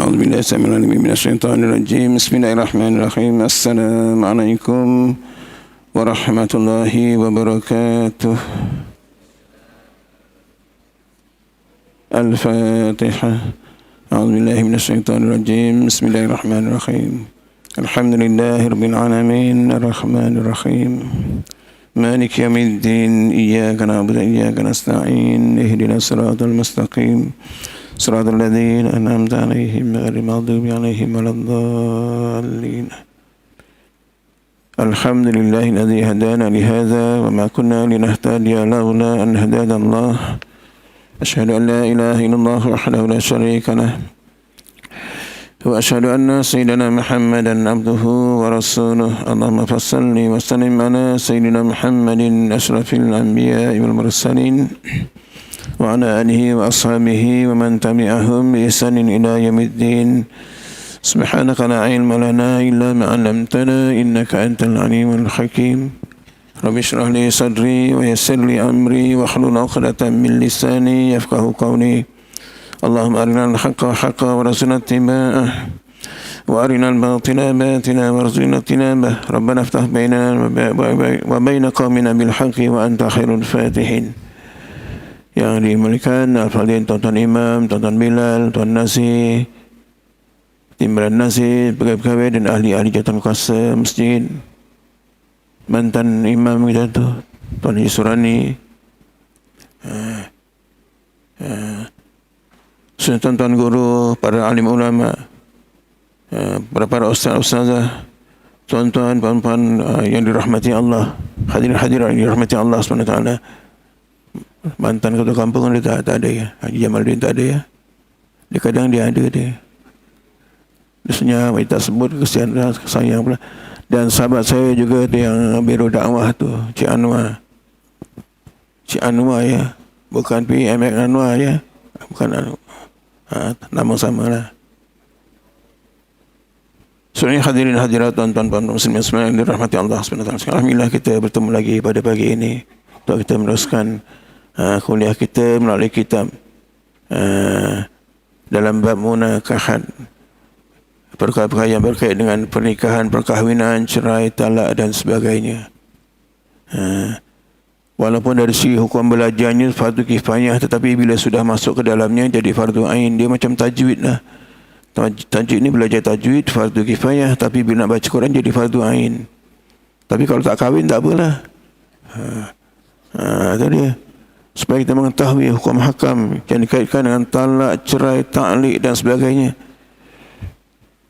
أعوذ بالله السميع العليم من الشيطان الرجيم. بسم الله الرحمن الرحيم. السلام عليكم ورحمة الله وبركاته. الفاتحة. أعوذ بالله من الشيطان الرجيم. بسم الله الرحمن الرحيم. الحمد لله رب العالمين الرحمن الرحيم مالك يوم الدين إياك نعبد وإياك نستعين اهدنا الصراط المستقيم صراط الذين أنعمت عليهم غير المغضوب عليهم ولا الضالين. الحمد لله الذي هدانا لهذا وما كنا لنهتدي لولا أن هدانا الله. أشهد أن لا إله إلا الله وحده لا شريك له وأشهد أن سيدنا محمدا عبده ورسوله. اللهم صل وسلم على سيدنا محمد أشرف الأنبياء والمرسلين وعلى آله وأصحابه ومن تبعهم بإحسان إلى يوم الدين. سبحانك لا علم لنا إلا ما علمتنا إنك أنت العليم الحكيم. رب اشرح لي صدري ويسر لي أمري واحلل عقدة من لساني يفقهوا قولي. اللهم أرنا الحق حقا وارزقنا اتباعه وأرنا الباطل باطلا وارزقنا اجتنابه. ربنا افتح بيننا وبين قومنا بالحق وأنت خير الفاتحين. Yang dimuliakan Al-Fadhil Tuan-Tuan Imam, Tuan-Tuan Bilal, Tuan Nasi, Timbalan Nasi, pegawai-pegawai dan ahli-ahli jawatan kuasa masjid, mantan imam kita tu Tuan Haji Surani, tuan-tuan guru, para alim ulama, para ustaz-ustazah, tuan-tuan, puan-puan yang dirahmati Allah, hadirin-hadirat yang dirahmati Allah SWT. Mantan ketua kampung dia tak ada ya. Haji Jamal dia tak ada ya. Dia kadang dia ada dia. Dia senyap, kita sebut kesian sayang pula. Dan sahabat saya juga dia yang biro dakwah tu, Cik Anwar. Cik Anwar ya. Bukan PMX Anwar ya. Bukan Anwar. Nama samalah. Sebenarnya hadirin hadirat tuan-tuan muslimin yang dirahmati Allah SWT. Alhamdulillah kita bertemu lagi pada pagi ini untuk kita meneruskan kuliah kita melalui kitab dalam bab munakahat, perkara-perkara yang berkait dengan pernikahan, perkahwinan, cerai, talak dan sebagainya. Walaupun dari segi hukum belajarnya fardu kifayah, tetapi bila sudah masuk ke dalamnya jadi fardu ain. Dia macam tajwid lah. Tajwid ni belajar tajwid fardu kifayah, tapi bila nak baca Quran jadi fardu ain. Tapi kalau tak kahwin tak apalah. Itu dia. Supaya kita mengetahui hukum hakam yang dikaitkan dengan talak, cerai, ta'liq dan sebagainya.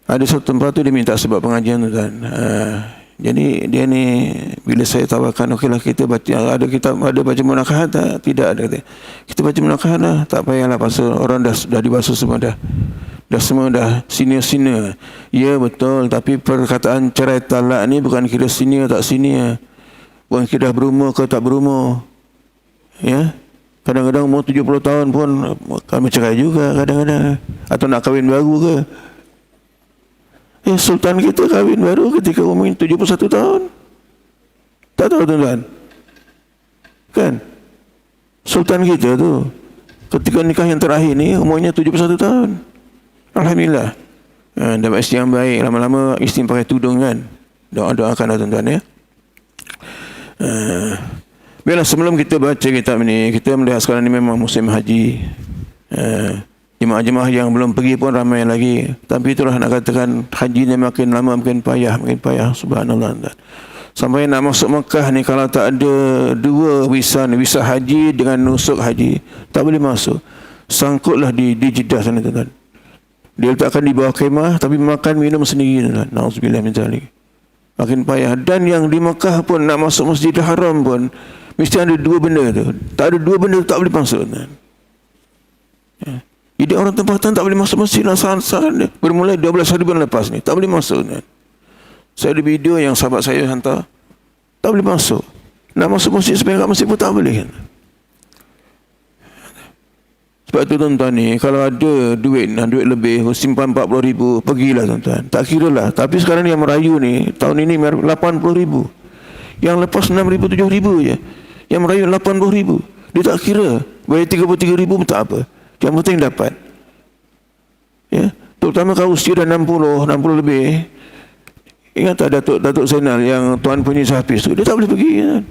Ada satu tempat tu dia minta sebab pengajian tu kan. Jadi dia ni bila saya tawarkan, okeylah kita baca, ada kitab, ada baca munakahat tak? Tidak ada. Kita baca munakahat lah, tak payahlah pasal orang dah dibasuh semua dah. Dah semua dah senior. Ya betul, tapi perkataan cerai talak ni bukan kira senior tak senior. Bukan kira dah berumur ke tak berumur. Ya, kadang-kadang umur 70 tahun pun kami cerai juga kadang-kadang. Atau nak kahwin baru ke. Sultan kita kahwin baru ketika umur 71 tahun. Tak tahu tuan-tuan? Kan? Sultan kita tu ketika nikah yang terakhir ni umurnya 71 tahun. Alhamdulillah. Dapat isteri yang baik. Lama-lama isteri pakai tudung kan. Doakan tuan-tuan ya. Bila sebelum kita baca kitab ni, kita melihat sekarang ni memang musim haji. Jemaah-jemaah yang belum pergi pun ramai lagi. Tapi itulah nak katakan haji ni makin lama makin payah. Subhanallah. Sampai nak masuk Mekah ni kalau tak ada dua visa ni, visa haji dengan nusuk haji, tak boleh masuk. Sangkutlah di Jeddah sana tuan-tuan. Dia letakkan di bawah kemah tapi makan minum sendiri tuan-tuan. Nauzubillah min zalik. Makin payah. Dan yang di Mekah pun nak masuk Masjidil Haram pun mesti ada dua benda tu. Tak ada dua benda tu tak boleh masuk. Ya. Jadi orang tempatan tak boleh masuk masjid lah saat bermula 12 hari bulan lepas ni. Tak boleh masuk. Saya ada video yang sahabat saya hantar. Tak boleh masuk. Nak masuk masjid sampai kat masjid pun tak boleh. Sebab tu tuan-tuan ni, kalau ada duit lebih, simpan 40,000, pergilah tuan-tuan. Tak kira lah. Tapi sekarang yang merayu ni, tahun ini 80,000. Yang lepas 6,000, 7,000 je. Yang merayu 80,000. Dia tak kira. Bayar 33,000 pun tak apa. Yang penting dapat. Ya. Terutama kalau usia dah 60 lebih. Ingat tak Datuk Zainal yang Tuan Penyis Hafiz tu, dia tak boleh pergi kan.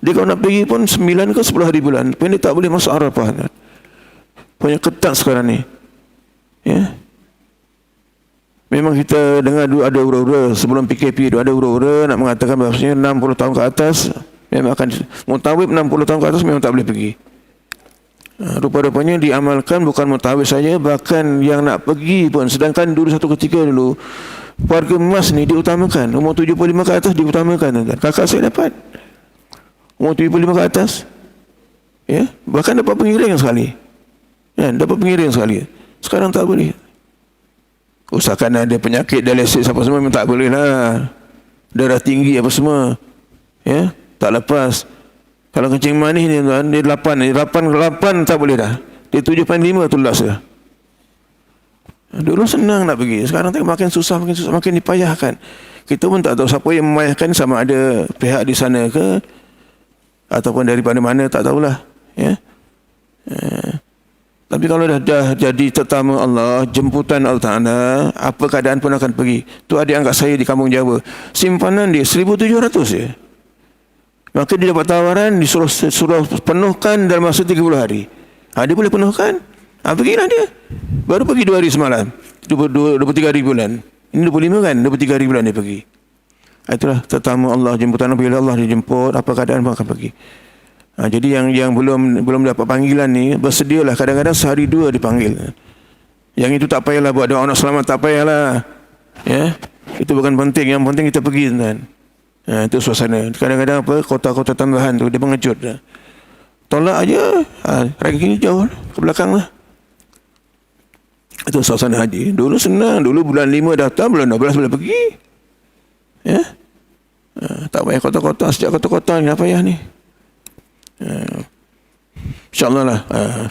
Dia kalau nak pergi pun 9 ke 10 hari bulan, dia tak boleh masuk Arafah kan. Punya ketat sekarang ni. Ya. Memang kita dengar dulu ada hura-hura sebelum PKP tu, ada hura-hura nak mengatakan bahawasanya 60 tahun ke atas memang akan mutawib, 60 tahun ke atas memang tak boleh pergi. Rupa-rupanya diamalkan bukan mutawib saja, bahkan yang nak pergi pun. Sedangkan dulu satu ketika dulu warga emas ni diutamakan, umur 75 ke atas diutamakan. Kakak saya dapat umur 75 ke atas, ya, bahkan dapat pengiring sekali, ya, dapat pengiring sekali. Sekarang tak boleh. Usahakan ada penyakit dialisis apa semua memang tak boleh lah. Darah tinggi apa semua, ya, tak lepas. Kalau kencing manis ni tuan, dia 8 tak boleh dah. Dia 7.5 tu last dah. Dulu senang nak pergi, sekarang tak, makin susah, makin dipayahkan. Kita pun tak tahu siapa yang memayahkan, sama ada pihak di sana ke ataupun daripada mana, tak tahulah, ya. Tapi kalau dah jadi tetamu Allah, jemputan Allah Ta'ala, apa keadaan pun akan pergi. Tu adik angkat saya di kampung Jawa, simpanan dia 1,700 je. Maka dia dapat tawaran, disuruh penuhkan dalam masa 30 hari. Dia boleh penuhkan, pergilah dia. Baru pergi 2 hari semalam, 23 hari bulan. Ini 25 kan, 23 hari bulan dia pergi. Itulah tetamu Allah, jemputan bila Allah dijemput, apa keadaan pun akan pergi. Jadi yang belum dapat panggilan ni, bersedialah. Kadang-kadang sehari 2 dipanggil. Yang itu tak payahlah buat doa nak selamat, tak payahlah, ya. Itu bukan penting. Yang penting kita pergi, kan. Itu suasana. Kadang-kadang kota-kota tambahan tu dia mengejut dah. Tolak aja, ranking jauh ke belakang lah. Itu suasana haji. Dulu senang, dulu bulan 5 datang, bulan 12 boleh pergi, ya. Tak payah kota-kota, sejak kota-kota ni, apa payah ni. InsyaAllah lah,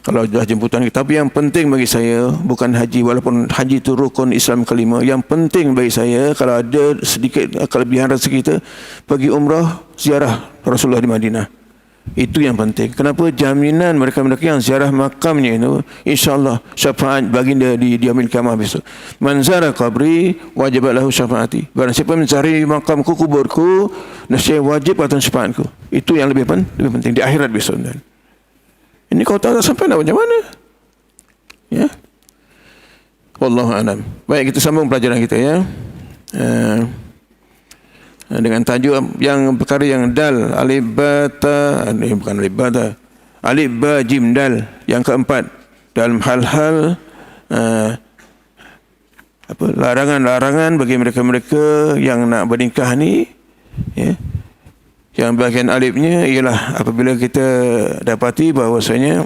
kalau dah jemputan kita. Tapi yang penting bagi saya bukan haji, walaupun haji itu rukun Islam kelima. Yang penting bagi saya, kalau ada sedikit kelebihan rezeki kita, pergi umrah, ziarah Rasulullah di Madinah. Itu yang penting. Kenapa? Jaminan mereka-mereka yang ziarah makamnya itu, insyaAllah syafaat baginda di yaumil qiyamah besok. Man zara qabri wajibat lahu syafaati. Barang siapa mencari makamku, kuburku, nescaya wajib atas syafaatku. Itu yang lebih penting di akhirat besok. Dan ini kau tak sampai nak macam mana, ya. Wallahu a'lam. Baik, kita sambung pelajaran kita, ya. Dengan tajuk yang perkara yang dal, alif ba ta, bukan alif ba ta, alif ba jim dal, yang keempat dalam hal-hal larangan-larangan bagi mereka-mereka yang nak bernikah ni, ya. Yang bahagian alifnya ialah apabila kita dapati bahawasanya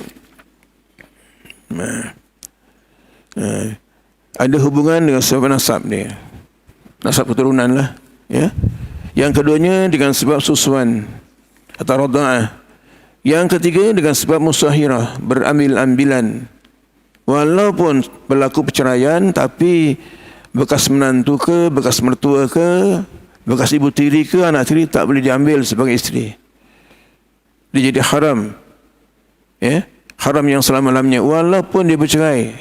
ada hubungan dengan sebab nasab dia, nasab keturunan lah, ya. Yang keduanya dengan sebab susuan atau radha'ah. Yang ketiga dengan sebab musahirah, berambil-ambilan. Walaupun berlaku perceraian, tapi bekas menantu ke, bekas mertua ke, bekas ibu tiri ke, anak tiri tak boleh diambil sebagai isteri. Dia jadi haram, ya, haram yang selama-lamanya walaupun dia bercerai.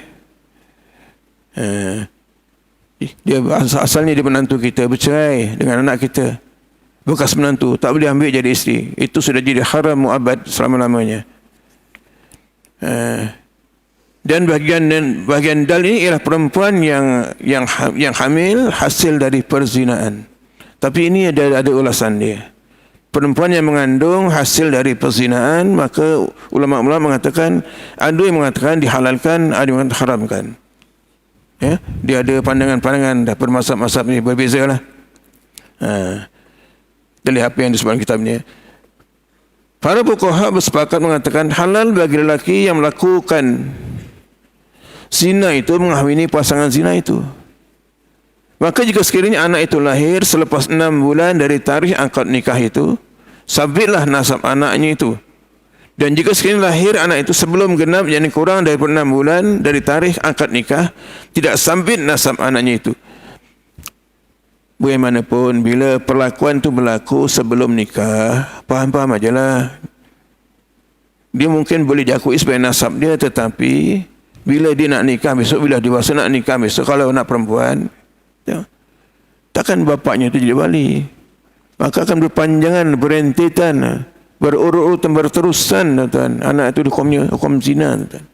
Dia asalnya dia menantu kita, bercerai dengan anak kita, bekas menantu, tak boleh ambil jadi isteri. Itu sudah jadi haram mu'abad selama-lamanya. Dan bahagian dal ini ialah perempuan yang hamil hasil dari perzinaan. Tapi ini ada ulasan dia. Perempuan yang mengandung hasil dari perzinaan, maka ulama-ulama mengatakan, ada yang mengatakan dihalalkan, ada yang mengatakan haramkan. Ya, dia ada pandangan-pandangan, dah bermasab-masab ni berbeza lah. Kita lihat apa yang disebutkan kitabnya. Para fuqaha bersepakat mengatakan halal bagi lelaki yang melakukan zina itu, mengahwini pasangan zina itu. Maka jika sekiranya anak itu lahir selepas 6 bulan dari tarikh akad nikah itu, sabitlah nasab anaknya itu. Dan jika sekiranya lahir anak itu sebelum genap, yakni kurang daripada 6 bulan dari tarikh akad nikah, tidak sabit nasab anaknya itu. Bagaimanapun, bila perlakuan itu berlaku sebelum nikah, faham-faham ajalah. Dia mungkin boleh diakui sebagai nasab dia, tetapi Bila dia nak nikah besok, bila dewasa nak nikah besok, kalau nak perempuan, takkan bapaknya itu jadi wali. Maka akan berpanjangan, berentetan, berurut-urutan, berterusan, tuan. Anak itu hukum zina, tuan.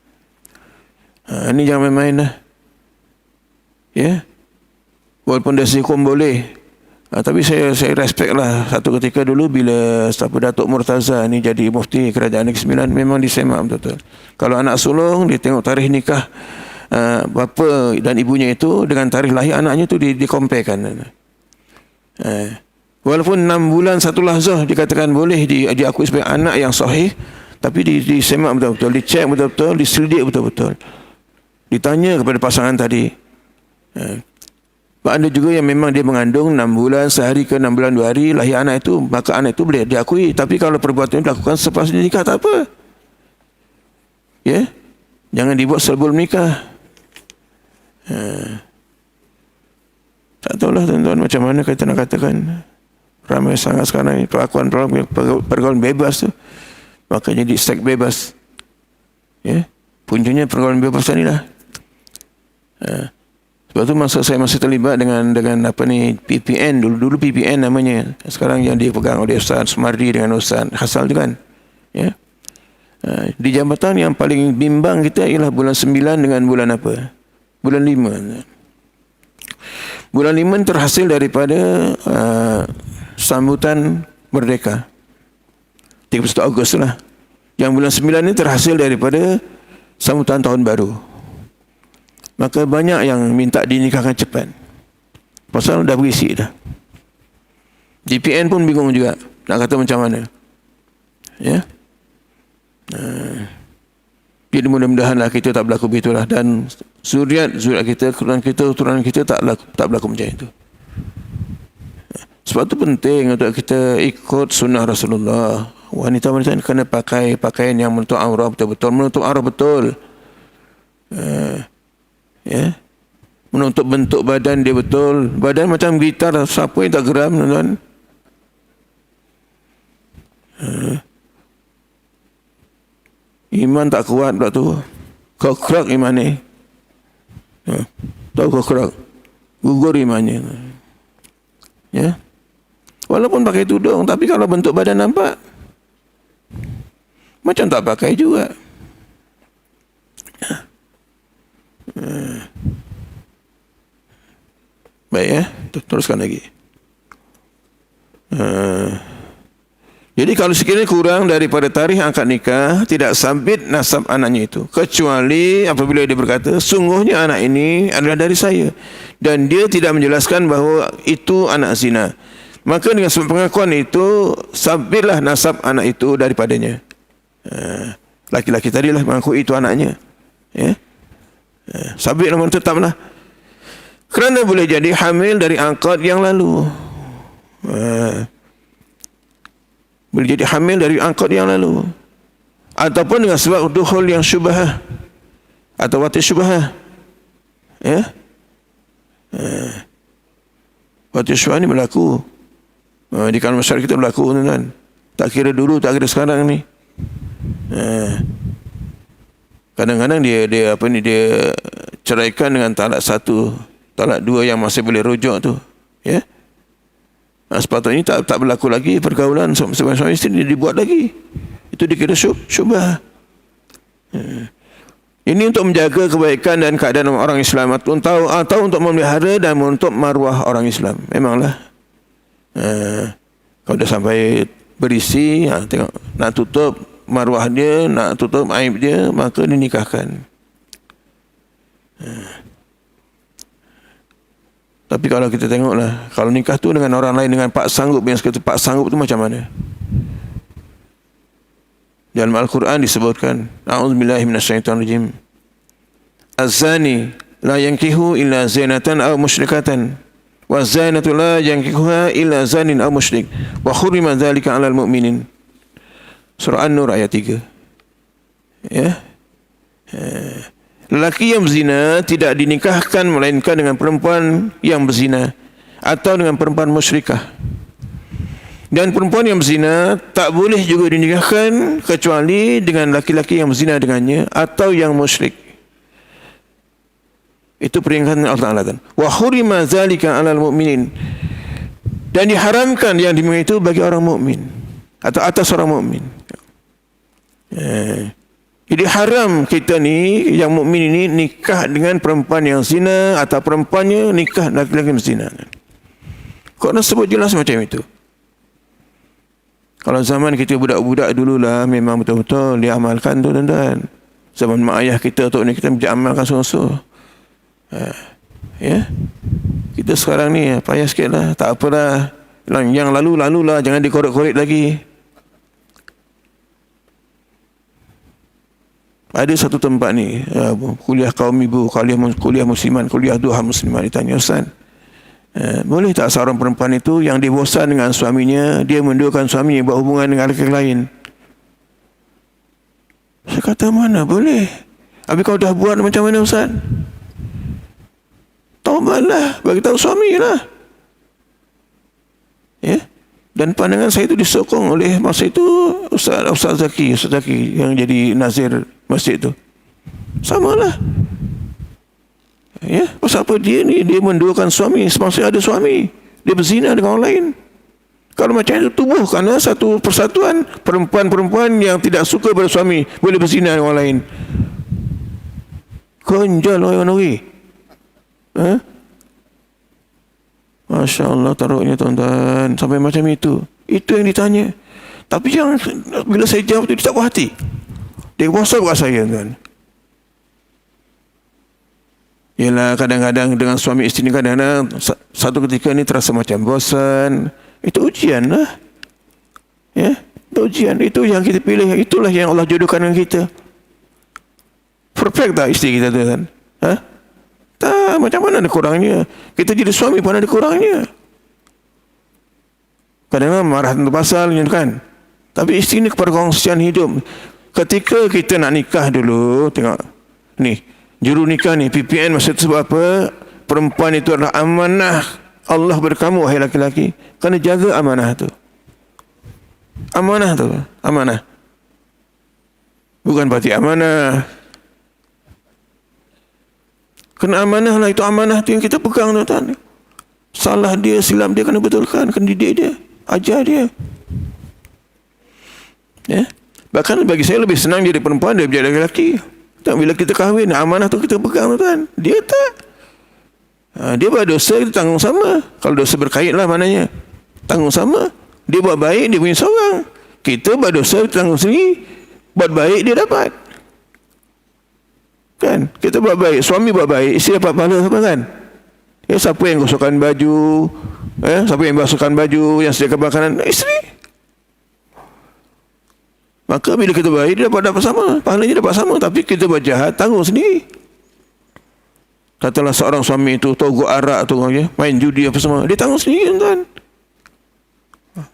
Ini jangan main-main lah. Ya. Walaupun dari hukum boleh. Tapi saya respect lah. Satu ketika dulu bila Datuk Murtaza ni jadi mufti kerajaan Negeri Sembilan, memang disemak betul-betul. Kalau anak sulung, dia tengok tarikh nikah bapa dan ibunya itu dengan tarikh lahir anaknya tu dikomparekan. Walaupun 6 bulan 1 lahzah dikatakan boleh diakui sebagai anak yang sahih, tapi disemak betul-betul, dicek betul-betul, diselidik betul-betul. Ditanya kepada pasangan tadi. Ada juga yang memang dia mengandung 6 bulan sehari ke 6 bulan 2 hari lahir anak itu, maka anak itu boleh diakui. Tapi kalau perbuatan itu dilakukan selepas nikah, tak apa. Ya, jangan dibuat sebelum nikah. Tak tahulah tuan-tuan macam mana kita nak katakan. Ramai sangat sekarang ni pergaulan bebas tu, maka jadi seks bebas. Ya, puncanya pergaulan bebas ni lah. Sebab tu masa saya masih terlibat dengan apa ni PPN, dulu PPN namanya, sekarang yang dipegang oleh Ustaz Sumardi dengan Ustaz Hasal tu kan. Ya. Di jambatan yang paling bimbang kita ialah bulan 9 dengan bulan apa? Bulan 5. Bulan 5 terhasil daripada sambutan merdeka 31 Ogos lah. Yang bulan 9 ni terhasil daripada sambutan tahun baru. Maka banyak yang minta dinikahkan cepat. Pasal dah berisi dah. DPN pun bingung juga nak kata macam mana. Ya. Jadi mudah-mudahanlah kita tak berlaku begitulah, dan zuriat kita, keturunan kita tak berlaku macam itu. Sebab tu penting untuk kita ikut sunnah Rasulullah. Wanita-wanita kena pakai pakaian yang menutup aurat betul-betul, menutup aurat betul. Ya, menutup bentuk badan dia betul. Badan macam gitar, siapa yang tak geram, tuan-tuan? Iman tak kuat pula tu. Kau kerak iman ni. Tahu kau kerak, gugur imannya. Ya. Walaupun pakai tudung, tapi kalau bentuk badan nampak, macam tak pakai juga. Baik ya, teruskan lagi. Jadi kalau sekiranya kurang daripada tarikh akad nikah, tidak sabit nasab anaknya itu, kecuali apabila dia berkata, sungguhnya anak ini adalah dari saya, dan dia tidak menjelaskan bahawa itu anak zina. Maka dengan sebab pengakuan itu, sabitlah nasab anak itu daripadanya. Laki-laki tadilah mengaku itu anaknya. Ya. Sabit nomor tetaplah. Kerana boleh jadi hamil dari akad yang lalu. Boleh jadi hamil dari akad yang lalu. Ataupun dengan sebab dukhul yang syubhah atau wati syubhah. Ya. Wati syubhah ni berlaku. Di kalangan masyarakat kita berlaku, tuan-tuan. Tak kira dulu, tak kira sekarang ni. Kadang-kadang dia ceraikan dengan talak 1, talak 2 yang masih boleh rujuk tu. Ya. Sepatutnya tak berlaku lagi pergaulan suami isteri, dia dibuat lagi. Itu dikira syubhah. Ini untuk menjaga kebaikan dan keadaan orang Islam, atau untuk memelihara dan untuk maruah orang Islam. Memanglah. Kalau dah sampai berisi, tengok nak tutup maruah dia, nak tutup aib dia, maka dinikahkan. Tapi kalau kita tengoklah, kalau nikah tu dengan orang lain, dengan pak sanggup, yang sekata pak sanggup tu macam mana? Dalam Al-Quran disebutkan, a'udzubillahi minasyaitonirrajim, az-zani la yankihu illa zainatan aw musyrikatan, wa zainatu la yankihuha illa zanin aw musyrik, wa hurrima dzalika 'alal mu'minin. Surah An-Nur ayat 3. Ya. Lelaki yang berzina tidak dinikahkan melainkan dengan perempuan yang berzina atau dengan perempuan musyrikah. Dan perempuan yang berzina tak boleh juga dinikahkan kecuali dengan laki-laki yang berzina dengannya atau yang musyrik. Itu peringatan Allah Ta'ala kan. Wa hurima zalika 'alal mu'minin. Dan diharamkan yang demikian itu bagi orang mukmin atau atas orang mukmin. Jadi haram kita ni yang mukmin ini nikah dengan perempuan yang zina atau perempuannya nikah laki-laki yang zina. Kok nak sebut jelas macam itu? Kalau zaman kita budak-budak dululah memang betul-betul dia amalkan tu tuan-tuan. Zaman mak ayah kita tu ni kita mesti amalkan sungguh-sungguh. Ya. Kita sekarang ni payah sikit lah. Tak apalah. Yang lalu-lalulah. Jangan dikorek-korek lagi. Ada satu tempat ni. Kuliah kaum ibu. Kuliah musliman. Kuliah duha musliman. Ditanya, Ustaz. Boleh tak seorang perempuan itu yang dia bosan dengan suaminya. Dia menduakan suaminya buat hubungan dengan lelaki lain. Saya kata mana boleh. Habis kau dah buat macam mana Ustaz? Taubatlah, bagi tahu suami lah. Ya. Dan pandangan saya itu disokong oleh masa itu Ustaz Zaki yang jadi nazir masjid itu. Samalah. Ya, pasal apa dia ni dia menduakan suami semasa ada suami. Dia berzina dengan orang lain. Kalau macam itu tubuhkanlah satu persatuan perempuan-perempuan yang tidak suka pada suami boleh berzina dengan orang lain. Konjal orang-orang. Masya Allah taruhnya tuan-tuan. Sampai macam itu. Itu yang ditanya. Tapi jangan, bila saya jawab itu dia tak puas hati. Dia bosan kat saya tuan. Yalah kadang-kadang dengan suami isteri ni kadang-kadang satu ketika ni terasa macam bosan. Itu ujian lah. Ya, itu ujian. Itu yang kita pilih. Itulah yang Allah jodohkan dengan kita. Perfect tak isteri kita tu kan? Tak, macam mana ada kurangnya? Kita jadi suami pun ada kurangnya. Kadang-kadang marah tentang pasal kan. Tapi isteri ni perkongsian hidup. Ketika kita nak nikah dulu, tengok ni, juru nikah ni PPN maksud sebab apa? Perempuan itu adalah amanah Allah berkamu wahai laki-laki. Kena jaga amanah tu. Amanah tu, amanah. Bukan berarti amanah. Kena amanah lah, itu amanah tu yang kita pegang tuan-tuan. Salah dia, silap dia kena betulkan, kena didik dia, ajar dia. Ya. Bahkan bagi saya lebih senang jadi perempuan daripada lelaki. Tak, bila kita kahwin, amanah tu kita pegang tuan-tuan. Dia tak. Dia buat dosa, kita tanggung sama. Kalau dosa berkait lah maknanya. Tanggung sama. Dia buat baik, dia punya seorang. Kita buat dosa, kita tanggung sendiri. Buat baik, dia dapat. Kan? Kita buat baik, suami buat baik, isteri dapat pahala apa kan? Ya, siapa yang gosokkan baju? Siapa yang basuhkan baju, yang sediakan makanan? Isteri. Maka bila kita baik, dia dapat sama. Pahalanya dapat sama. Tapi kita buat jahat, tanggung sendiri. Katalah seorang suami itu togok arak tu, main judi apa semua, dia tanggung sendiri tuan.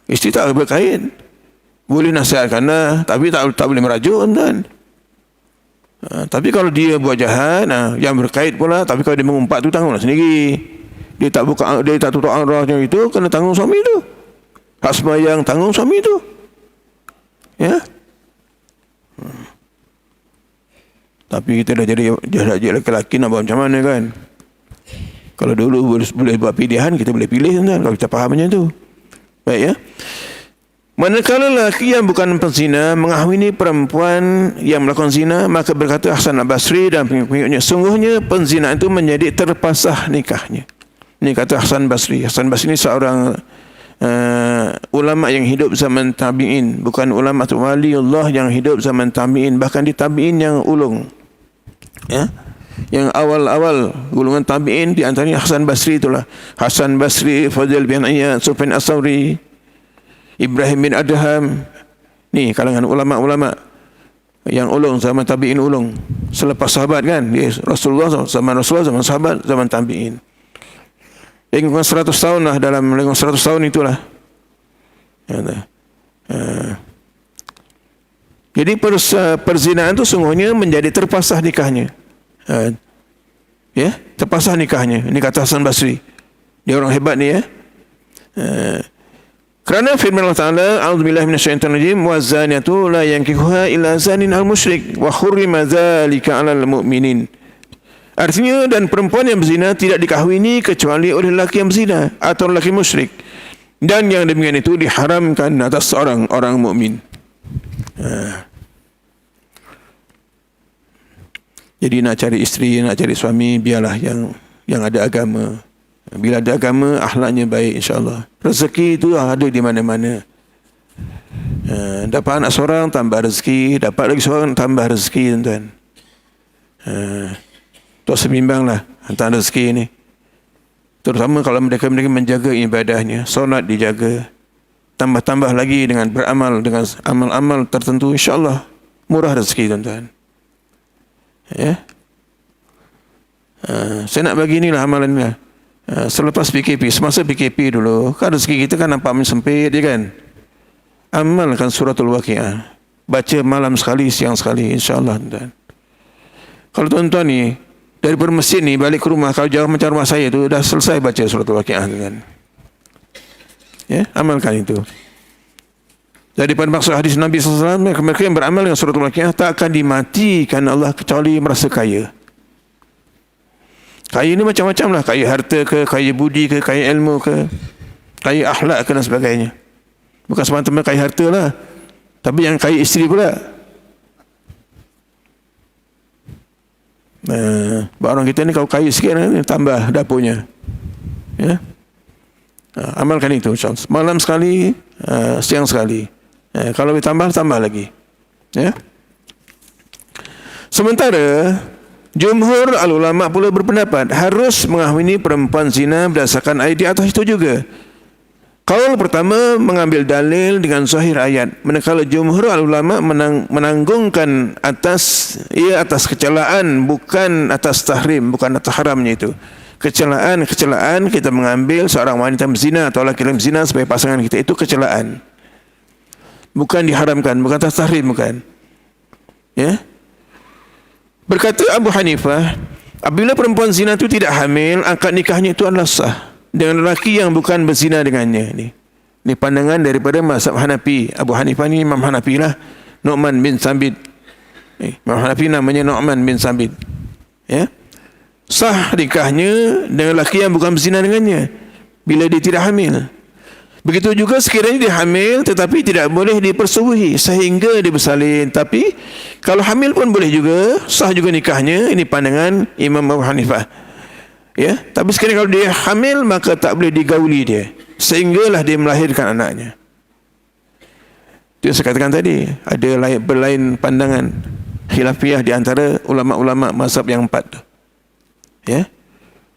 Isteri tak berkait. Boleh nasihatkan lah, tapi tak boleh merajuk tuan. Tapi kalau dia buat jahat, yang berkait pula, tapi kalau dia mengumpat tu tanggungllah sendiri. Dia tak tutup auratnya itu, kena tanggung suami tu. Hak sembahyang tanggung suami tu. Ya. Tapi kita dah jadi lelaki nak buat macam mana kan? Kalau dulu boleh buat pilihan, kita boleh pilih kan, kalau kita faham macam tu. Baik ya. Manakala lelaki yang bukan penzina mengahwini perempuan yang melakukan zina, maka berkata Hasan al-Basri dan pengikutnya, sungguhnya penzinaan itu menjadi terpasah nikahnya. Ini kata Hasan Basri. Hasan Basri ini seorang ulama yang hidup zaman tabi'in, bukan ulama atau waliullah yang hidup zaman tabi'in, bahkan di tabi'in yang ulung. Ya. Yang awal-awal golongan tabi'in di antaranya Hasan Basri itulah. Hasan Basri, Fadil bin Iyad, Sufyan As-Sawri, Ibrahim bin Adham. Ni kalangan ulama-ulama yang ulung zaman tabi'in ulung. Selepas sahabat kan, Rasulullah zaman sahabat, zaman tabi'in. Lingkungan 100 tahun lah, dalam lingkungan 100 tahun itulah. Jadi perzinaan itu sungguhnya menjadi terpasah nikahnya. Ya, terpasah nikahnya. Ini kata Hasan Basri. Dia orang hebat ni ya. Kerana firman Allah Ta'ala, a'udzubillahi minasyaitonir rajim, wa zaniyatu la yankihuha illa zanin al-musyrik wa hurrima dzalika 'alal mu'minin. Artinya, dan perempuan yang berzina tidak dikahwini kecuali oleh lelaki yang berzina atau lelaki musyrik. Dan yang demikian itu diharamkan atas seorang orang mukmin. Jadi nak cari isteri, nak cari suami, biarlah yang ada agama. Bila ada agama, akhlaknya baik, insya-Allah. Rezeki itu ada di mana-mana. Dapat anak seorang, tambah rezeki. Dapat lagi seorang, tambah rezeki, tuan-tuan. Tuan semimbanglah antara rezeki ini. Terutama kalau mereka menjaga ibadahnya, solat dijaga. Tambah-tambah lagi dengan beramal, dengan amal-amal tertentu, insya-Allah murah rezeki, tuan-tuan. Ya. Saya nak bagi inilah amalannya. Selepas PKP, semasa PKP dulu, kan rezeki kita kan nampak sempit, ya kan? Amalkan suratul Waqiah. Baca malam sekali, siang sekali, insya-Allah, tuan-tuan. Kalau tuan-tuan ni dari masjid ni balik ke rumah, kalau jauh macam rumah saya tu, dah selesai baca suratul Waqiah, kan? Ya, amalkan itu. Daripada maksud hadis Nabi SAW, mereka yang beramal dengan suratul Waqiah tak akan dimatikan Allah kecuali merasa kaya. Kaya ni macam-macam lah. Kaya harta ke, kaya budi ke, kaya ilmu ke, kaya akhlak ke dan sebagainya. Bukan semata-mata kaya harta lah, tapi yang kaya isteri pula. Orang kita ni kalau kaya sikit, tambah dapurnya. Ya. Amalkan itu, insyaAllah. Malam sekali, siang sekali. Kalau ditambah, tambah lagi. Ya. Sementara jumhur al-ulama pula berpendapat harus mengahwini perempuan zina berdasarkan ayat di atas itu juga. Kaul pertama mengambil dalil dengan zahir ayat. Manakala jumhur al-ulama menanggungkan atas kecelaan, bukan atas tahrim, bukan atas haramnya itu. Kecelaan kita mengambil seorang wanita berzina atau laki-laki berzina sebagai pasangan kita, itu kecelaan. Bukan diharamkan, bukan atas tahrim, bukan. Ya. Berkata Abu Hanifah, apabila perempuan zina itu tidak hamil, akad nikahnya itu adalah sah dengan lelaki yang bukan berzina dengannya. Ini pandangan daripada mazhab Hanafi. Abu Hanifah ni Imam Hanafi lah, Nu'man bin Sabit. Imam Hanafi namanya Nu'man bin Sabit. Ya. Sah nikahnya dengan lelaki yang bukan berzina dengannya bila dia tidak hamil. Begitu juga sekiranya dia hamil tetapi tidak boleh dipersubuhi sehingga dia bersalin. Tapi kalau hamil pun boleh juga, sah juga nikahnya. Ini pandangan Imam Abu Hanifah. Ya, tapi sekiranya kalau dia hamil maka tak boleh digauli dia sehinggalah dia melahirkan anaknya. Itu yang saya katakan tadi, ada berlain pandangan khilafiyah di antara ulama-ulama mazhab yang empat. Ya.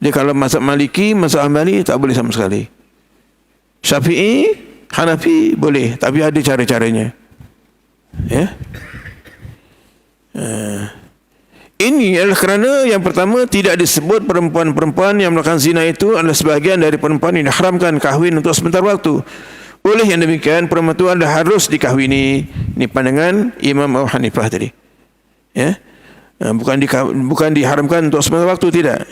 Dia kalau mazhab Maliki, mazhab Hambali tak boleh sama sekali. Syafi'i, Hanafi boleh, tapi ada cara-caranya. Ya. Ini adalah kerana yang pertama, tidak disebut perempuan-perempuan yang melakukan zina itu adalah sebahagian dari perempuan yang diharamkan kahwin untuk sebentar waktu. Oleh yang demikian, perempuan itu adalah harus dikahwini. Ini pandangan Imam Abu Hanifah tadi. Ya. Bukan diharamkan untuk sebentar waktu, tidak.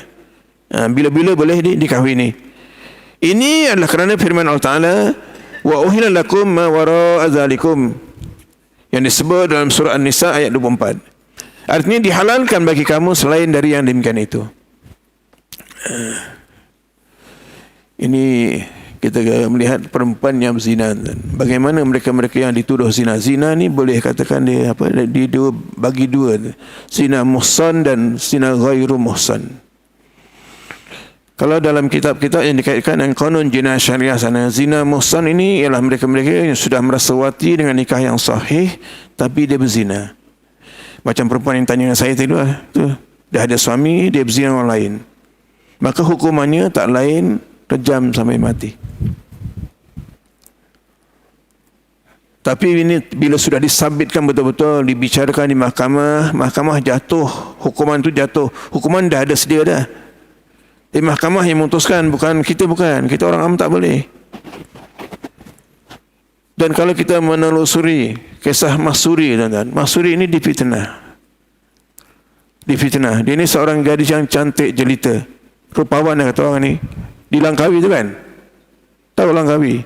Bila-bila boleh dikahwini. Ini adalah kerana firman Allah Ta'ala, wa uhilla lakum ma wara'a dzalikum, yang disebut dalam surah An-Nisa ayat 24. Artinya dihalalkan bagi kamu selain dari yang demikian itu. Ini kita melihat perempuan yang berzina. Bagaimana mereka-mereka yang dituduh zina. Zina ni boleh katakan dia bagi dua. Zina muhsan dan zina ghairu muhsan. Kalau dalam kitab-kitab yang dikaitkan dengan kanun jinayah syariah sana, zina muhsan ini ialah mereka-mereka yang sudah merasa wati dengan nikah yang sahih tapi dia berzina. Macam perempuan yang tanya saya tadi tu, dia ada suami, dia berzina dengan orang lain. Maka hukumannya tak lain kejam sampai mati. Tapi ini bila sudah disabitkan betul-betul, dibicarakan di mahkamah jatuh, hukuman itu jatuh. Hukuman dah ada sedia dah. Mahkamah yang memutuskan, bukan kita, kita orang am tak boleh. Dan kalau kita menelusuri kisah Mahsuri, Mahsuri ini difitnah. Dia ni seorang gadis yang cantik jelita, rupawan kata orang ni. Di Langkawi tu kan? Tahu Langkawi?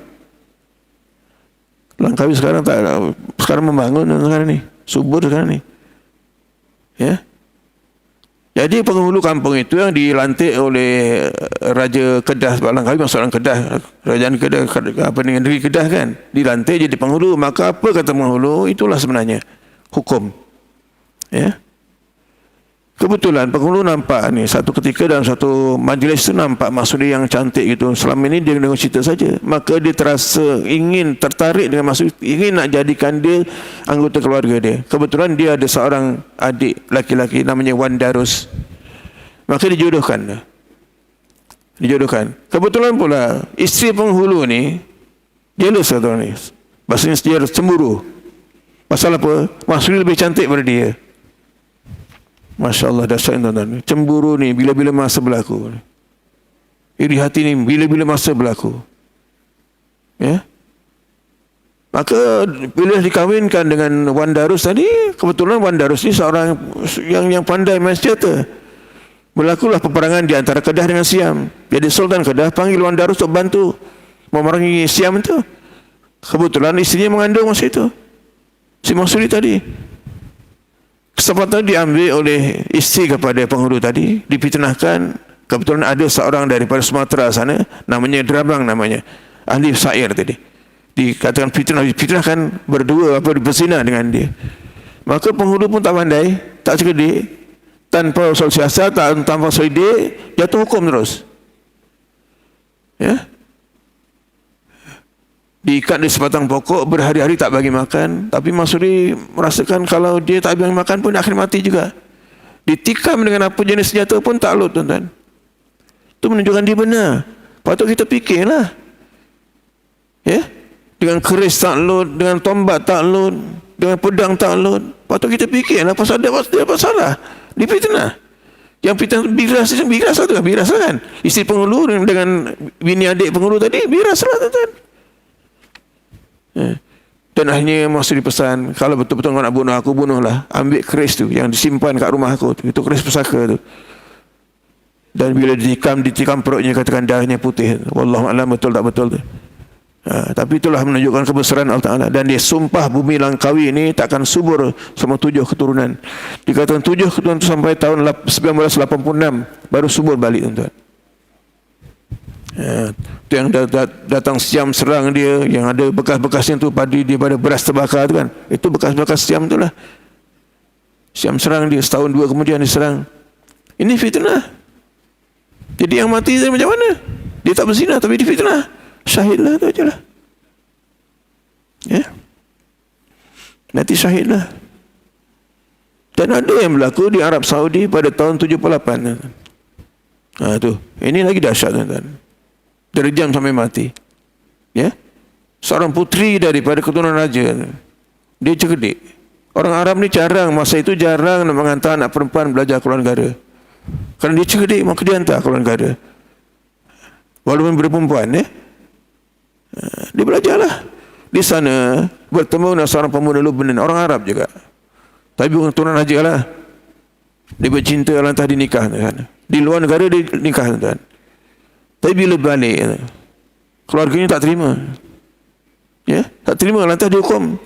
Langkawi sekarang membangun sekarang ni, subur sekarang ni. Ya. Jadi penghulu kampung itu yang dilantik oleh Raja Kedah, sebab Langkawi masuk dalam Kedah, Kerajaan Kedah, negeri Kedah kan, dilantik jadi penghulu. Maka apa kata penghulu? Itulah sebenarnya hukum. Ya. Kebetulan penghulu nampak ni satu ketika dalam satu majlis tu nampak Mak Sudi yang cantik gitu. Selama ini dia dengar cerita saja. Maka dia terasa ingin tertarik dengan Mak Sudi, ingin nak jadikan dia anggota keluarga dia. Kebetulan dia ada seorang adik laki-laki namanya Wan Darus. Maka dijodohkan. Dijodohkan. Kebetulan pula isteri penghulu ni jealous kata ni. Maksudnya dia cemburu. Pasal apa? Mak Sudi lebih cantik daripada dia. Masya Allah, dahsyat tuan-tuan. Cemburu ni bila-bila masa berlaku. Iri hati ni bila-bila masa berlaku. Ya. Maka bila dikahwinkan dengan Wan Darus tadi, kebetulan Wan Darus ni seorang yang pandai main senjata. Berlakulah peperangan di antara Kedah dengan Siam. Jadi Sultan Kedah panggil Wan Darus untuk bantu memerangi Siam itu. Kebetulan isterinya mengandung masa itu, si Mansuri tadi. Kesempatan diambil oleh isteri kepada penghulu tadi, difitnahkan. Kebetulan ada seorang daripada Sumatera sana, namanya Drabang namanya, ahli syair tadi. Dikatakan fitnahkan berdua berzina dengan dia. Maka penghulu pun tak pandai, tak cerdik, tanpa usul siasat, tanpa usul ide, jatuh hukum terus. Ya. Diikat di sebatang pokok, berhari-hari tak bagi makan. Tapi Mak Sudi merasakan kalau dia tak bagi makan pun dia akan mati juga. Ditikam dengan apa jenis senjata pun tak lut, tuan-tuan. Itu menunjukkan dia benar. Patut kita fikirlah. Ya? Dengan keris tak lut, dengan tombak tak lut, dengan pedang tak lut. Patut kita fikirlah pasal dia apa salah. Dia fitnah. Yang fitnah biras lah kan. Isteri penghulu dengan bini adik penghulu tadi biras lah, tuan-tuan. Dan akhirnya Mak Sudi pesan, kalau betul-betul kau nak bunuh aku, bunuhlah. Ambil keris tu yang disimpan kat rumah aku tu. Itu keris pusaka tu. Dan bila ditikam perutnya, katakan darahnya putih. Wallahualam betul tak betul tu. Tapi itulah menunjukkan kebesaran Allah Ta'ala. Dan dia sumpah bumi Langkawi ini takkan subur sama 7 keturunan. Dikatakan 7 keturunan itu sampai tahun 1986 baru subur balik, tuan-tuan. Itu yang datang Siam serang dia, yang ada bekas-bekasnya tu padi dia pada beras terbakar tu kan. Itu bekas-bekas Siam tu lah. Siam serang dia, setahun 2 kemudian diserang. Ini fitnah. Jadi yang mati dia macam mana? Dia tak berzina tapi dia fitnah. Syahidlah tu ajalah. Ya. Nanti syahidlah. Dan ada yang berlaku di Arab Saudi pada tahun 78. Tu. Ini lagi dahsyat, tuan-tuan. Terjam sampai mati. Ya. Seorang puteri daripada keturunan raja. Dia cerdik. Orang Arab ni jarang, masa itu jarang nak menghantar anak perempuan belajar keluar negara. Kerana dia cerdik, maka dia hantar keluar negara. Walaupun berperempuan, ya. Dia belajarlah. Di sana bertemu dengan seorang pemuda Lubnan, orang Arab juga. Tapi bukan keturunan raja lah. Dia bercinta lantas dinikah. Di luar negara dia nikah, tuan. Tapi bila balik, keluarganya tak terima. Ya, tak terima, lantas dihukum.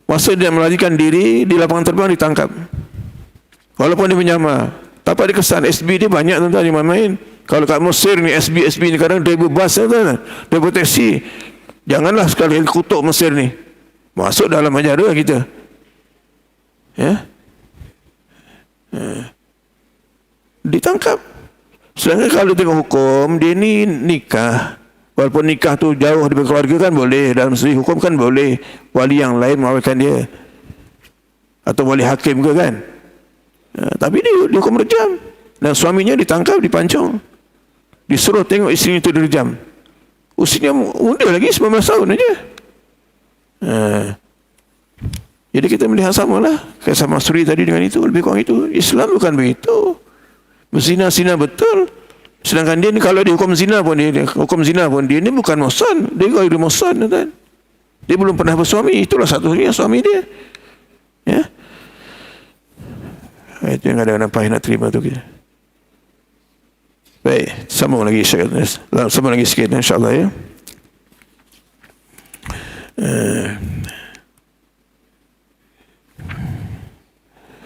Masa dia melarikan diri di lapangan terbang ditangkap. Walaupun dia menyamar, tak ada kesan. SB dia banyak, tuan-tuan, yang main. Kalau kat Mesir ni SB ni kadang driver bas, tuan-tuan, driver taksi. Janganlah sekali kutuk Mesir ni. Masuk dalam ajaran kita. Ya. Ditangkap. Sedangkan kalau tengok hukum, dia ni nikah. Walaupun nikah tu jauh dari keluarga kan boleh. Dalam segi hukum kan boleh. Wali yang lain mengawalkan dia. Atau wali hakim ke kan. Tapi dia hukum rejam. Dan suaminya ditangkap, dipancung. Disuruh tengok isteri itu direjam. Usianya muda lagi, 19 tahun aja. Jadi kita melihat samalah. Kisah Mak Sudi tadi dengan itu, lebih kurang itu. Islam bukan begitu. Berzina-zina betul. Sedangkan dia ni kalau dia hukum zina pun dia ni bukan muhsan. Dia gairu muhsan, kan? Dia belum pernah bersuami. Itulah satunya suami dia. Ya. Itu yang kadang-kadang payah nak terima tu kita. Baik, sambung lagi sikit insya-Allah, ya.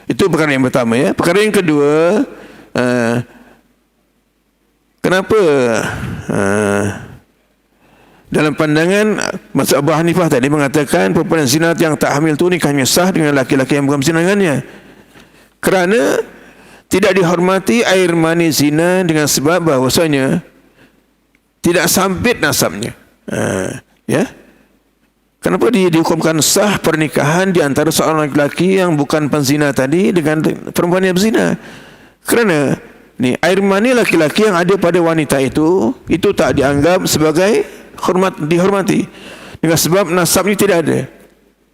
Itu Itu perkara yang pertama ya. Perkara yang kedua, kenapa dalam pandangan mazhab Abu Hanifah tadi mengatakan perempuan zina yang tak hamil itu nikahnya sah dengan laki-laki yang bukan berzina dengannya? Kerana tidak dihormati air mani zina dengan sebab bahawasanya tidak sambit nasabnya. Ya. Kenapa dihukumkan sah pernikahan di antara seorang laki-laki yang bukan penzina tadi dengan perempuan yang berzina? Kerana air mani laki-laki yang ada pada wanita itu tak dianggap sebagai dihormati dengan sebab nasabnya tidak ada.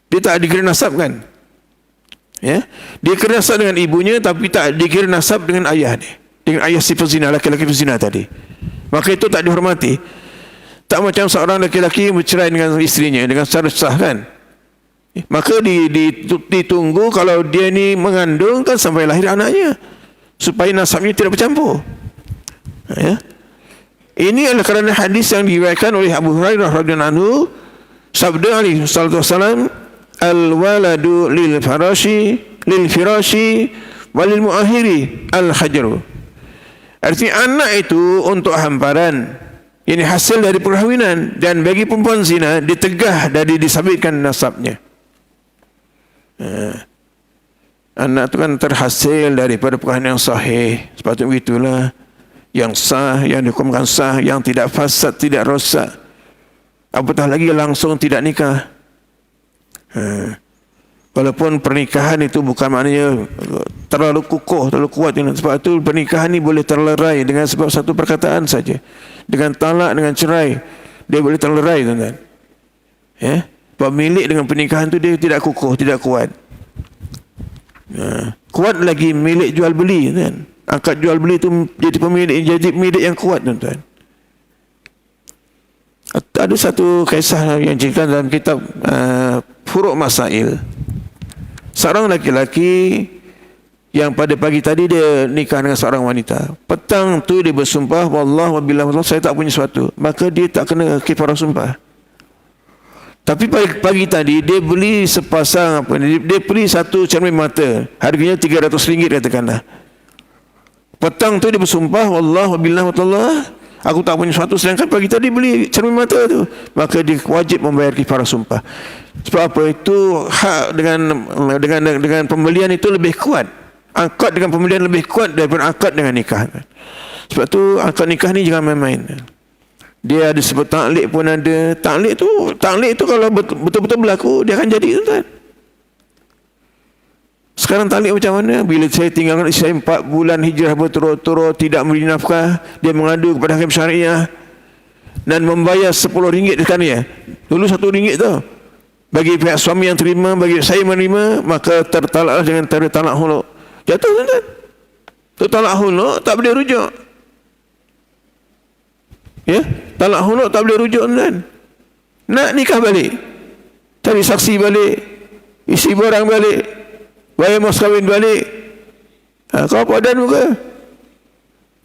Dia tak dikira nasab kan? Ya, dia kira nasab dengan ibunya tapi tak dikira nasab dengan ayah dia, dengan ayah si pezina, laki-laki pezina tadi. Maka itu tak dihormati. Tak macam seorang laki-laki bercerai dengan isterinya dengan secara sah kan? Maka ditunggu kalau dia ni mengandung kan sampai lahir anaknya, supaya nasabnya tidak bercampur. Ya. Ini adalah kerana hadis yang diriwayatkan oleh Abu Hurairah radhiyallahu anhu, sabda alaihi salatu wasalam, al-waladu lil firashi walil muahiri al-hajaru. Artinya anak itu untuk hamparan, ini hasil dari perkahwinan, dan bagi perempuan zina ditegah dari disabitkan nasabnya. Anak itu kan terhasil daripada perkahwinan yang sahih. Sepatutnya begitulah, yang sah, yang dihukumkan sah, yang tidak fasad, tidak rosak, apatah lagi langsung tidak nikah. Walaupun pernikahan itu bukan maknanya terlalu kukuh, terlalu kuat. Sebab itu pernikahan ini boleh terlerai dengan sebab satu perkataan saja. Dengan talak, dengan cerai, dia boleh terlerai, tuan-tuan. Ya? Pemilik dengan pernikahan itu dia tidak kukuh, tidak kuat. Kuat lagi milik jual beli, kan? Angkat jual beli itu jadi pemilik yang kuat, tuan-tuan. Ada satu kisah yang cerita dalam kitab Furuq Masail. Seorang laki-laki yang pada pagi tadi dia nikah dengan seorang wanita. Petang tu dia bersumpah, wallah wabillah, saya tak punya sesuatu. Maka dia tak kena kifarah sumpah. Tapi pagi tadi dia beli sepasang dia beli satu cermin mata, harganya RM300 katakanlah. Petang tu dia bersumpah, wallah wabillah, aku tak punya sesuatu, sedangkan pagi tadi beli cermin mata tu. Maka dia wajib membayar kifarah sumpah. Sebab apa? Itu hak dengan pembelian itu lebih kuat. Akad dengan pembelian lebih kuat daripada akad dengan nikah. Sebab tu akad nikah ni jangan main-main. Dia ada sebut taklik pun ada. Taklik tu kalau betul-betul berlaku, dia akan jadi, tuan. Sekarang taklik macam mana? Bila saya tinggalkan isteri saya 4 bulan hijrah berturut-turut, tidak memberi nafkah, dia mengadu kepada hakim syariah dan membayar RM10 sekarang ya. Dulu RM1 tu. Bagi pihak suami yang terima, bagi saya menerima, maka tertalaklah dengan cara talak huluk. Jatuh, tuan-tuan. Tu talak huluk tak boleh rujuk. Ya, talak huluk tak boleh rujuk, tuan. Nak nikah balik, cari saksi balik, isi barang balik, bayar mas kahwin balik, kau padan muka.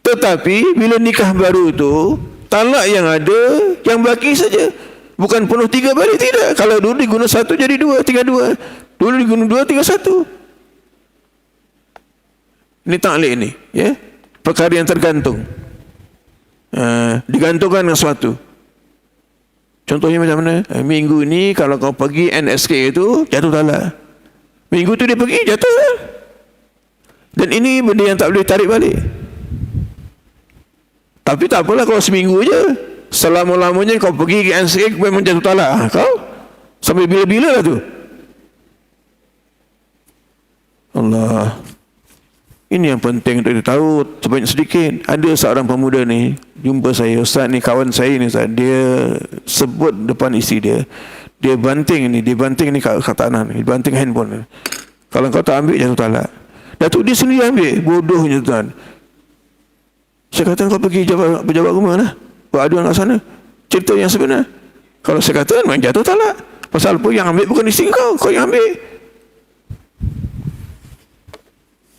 Tetapi bila nikah baru tu, talak yang ada, yang baki saja. Bukan penuh 3 balik, tidak. Kalau dulu diguna 1 jadi 2, tinggal 2. Dulu diguna 2, tinggal 1. Ini taklik ni, ya. Perkara yang tergantung. Digantungkan dengan sesuatu. Contohnya macam mana? Minggu ni kalau kau pergi NSK itu, jatuh talak. Minggu tu dia pergi, jatuh. Dan ini benda yang tak boleh tarik balik. Tapi tak apalah kalau seminggu je. Selama-lamanya kau pergi ke NSK memang jatuh talak. Kau sampai bila-bila lah tu. Allah. Ini yang penting untuk kita tahu sebanyak sedikit. Ada seorang pemuda ni jumpa saya, ustaz ni kawan saya ni, ustaz. Dia sebut depan isteri dia, dia banting ni kat tanah ni, banting handphone ni. Kalau kau tak ambil, jatuh talak. Datuk dia sendiri ambil, bodohnya, tuan. Saya kata kau pergi pejabat rumah lah, buat aduan kat sana. Cerita yang sebenar. Kalau saya kata memang jatuh talak. Pasal apa yang ambil bukan isteri kau yang ambil.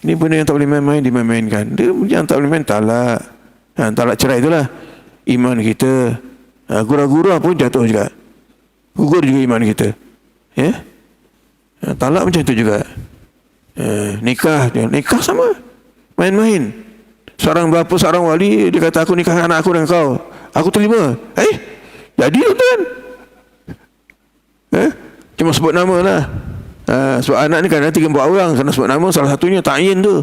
Ini benda yang tak boleh main-main, dimain-mainkan. Dia yang tak boleh main talak. Talak cerai itulah iman kita. Gurau-gurau pun jatuh juga. Gugur juga iman kita. Ya? Talak macam itu juga. Nikah sama main-main. Seorang bapa, seorang wali, dia kata aku nikah anak aku dengan kau, aku terima. Jadi tuan. Cuma sebut nama lah. Sebab anak ni kadang 3-4 orang, kena sebut nama, salah satunya ta'yin tu.